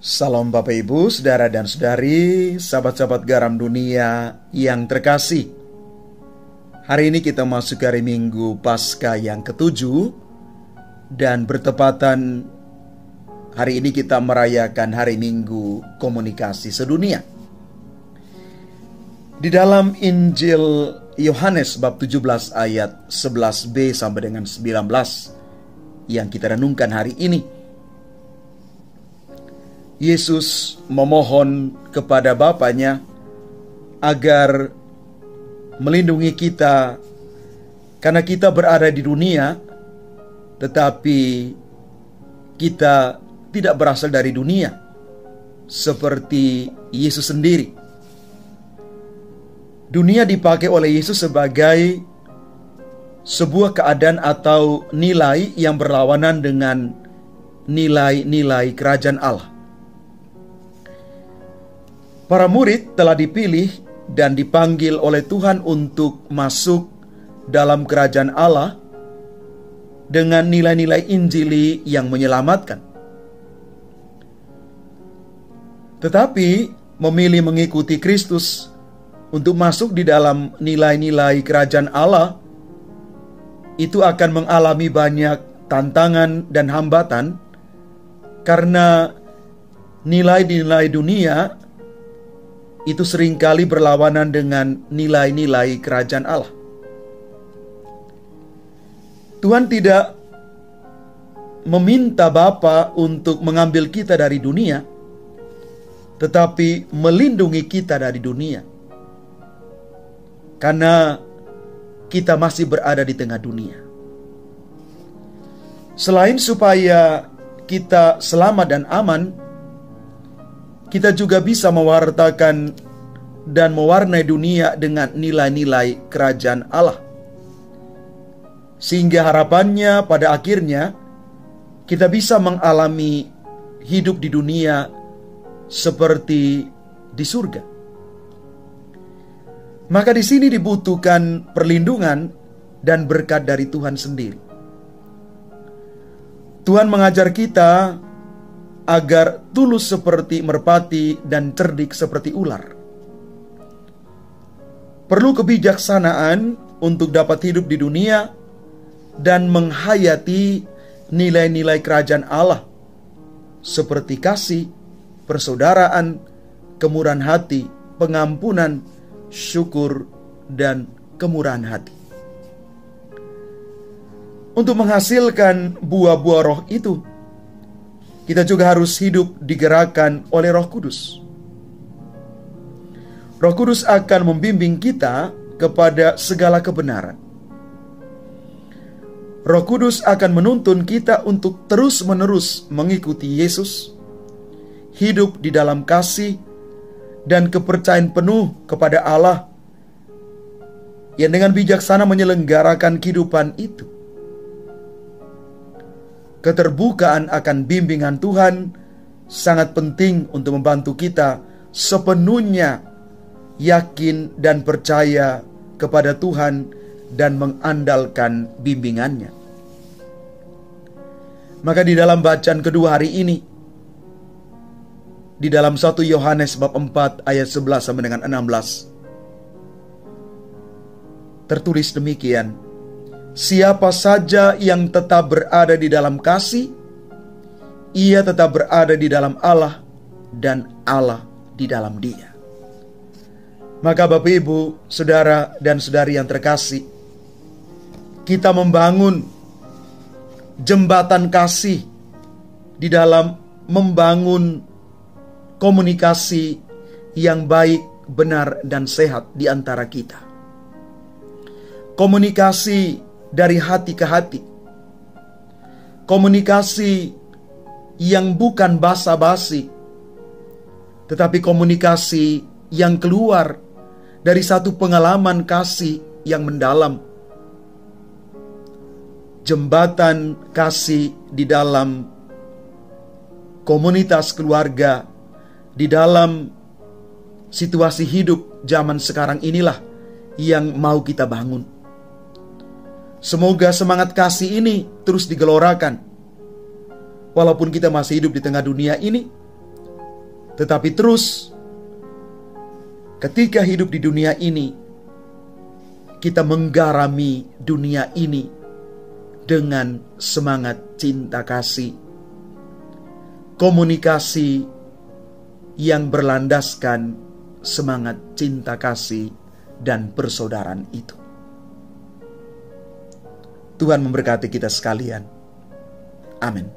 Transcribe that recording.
Salam Bapak Ibu, Saudara dan Saudari, sahabat-sahabat garam dunia yang terkasih. Hari ini kita masuk hari Minggu Paskah yang ke-7, dan bertepatan hari ini kita merayakan hari Minggu Komunikasi Sedunia. Di dalam Injil Yohanes bab 17 ayat 11b sampai dengan 19 yang kita renungkan hari ini, Yesus memohon kepada Bapanya agar melindungi kita karena kita berada di dunia, tetapi kita tidak berasal dari dunia seperti Yesus sendiri. Dunia dipakai oleh Yesus sebagai sebuah keadaan atau nilai yang berlawanan dengan nilai-nilai kerajaan Allah. Para murid telah dipilih dan dipanggil oleh Tuhan untuk masuk dalam kerajaan Allah dengan nilai-nilai Injili yang menyelamatkan. Tetapi memilih mengikuti Kristus untuk masuk di dalam nilai-nilai kerajaan Allah itu akan mengalami banyak tantangan dan hambatan, karena nilai-nilai dunia itu seringkali berlawanan dengan nilai-nilai kerajaan Allah. Tuhan tidak meminta Bapa untuk mengambil kita dari dunia, tetapi melindungi kita dari dunia, karena kita masih berada di tengah dunia. Selain supaya kita selamat dan aman, kita juga bisa mewartakan dan mewarnai dunia dengan nilai-nilai kerajaan Allah, sehingga harapannya pada akhirnya kita bisa mengalami hidup di dunia seperti di surga. Maka di sini dibutuhkan perlindungan dan berkat dari Tuhan sendiri. Tuhan mengajar kita agar tulus seperti merpati dan cerdik seperti ular. Perlu kebijaksanaan untuk dapat hidup di dunia dan menghayati nilai-nilai kerajaan Allah seperti kasih, persaudaraan, kemurahan hati, pengampunan, syukur, dan kemurahan hati. Untuk menghasilkan buah-buah roh itu, kita juga harus hidup digerakkan oleh Roh Kudus. Roh Kudus akan membimbing kita kepada segala kebenaran. Roh Kudus akan menuntun kita untuk terus-menerus mengikuti Yesus, hidup di dalam kasih dan kepercayaan penuh kepada Allah, yang dengan bijaksana menyelenggarakan kehidupan itu. Keterbukaan akan bimbingan Tuhan sangat penting untuk membantu kita sepenuhnya yakin dan percaya kepada Tuhan dan mengandalkan bimbingannya. Maka di dalam bacaan kedua hari ini, di dalam 1 Yohanes bab 4 ayat 11 sampai dengan 16, tertulis demikian: siapa saja yang tetap berada di dalam kasih, ia tetap berada di dalam Allah, dan Allah di dalam dia. Maka Bapak Ibu, Saudara dan Saudari yang terkasih, kita membangun jembatan kasih di dalam membangun komunikasi yang baik, benar, dan sehat di antara kita. Komunikasi dari hati ke hati, komunikasi yang bukan basa-basi, tetapi komunikasi yang keluar dari satu pengalaman kasih yang mendalam. Jembatan kasih di dalam komunitas keluarga, di dalam situasi hidup zaman sekarang inilah yang mau kita bangun. Semoga semangat kasih ini terus digelorakan. Walaupun kita masih hidup di tengah dunia ini, Tetapi terus ketika hidup di dunia ini, kita menggarami dunia ini dengan semangat cinta kasih, komunikasi yang berlandaskan semangat cinta kasih dan persaudaraan itu. Tuhan memberkati kita sekalian. Amin.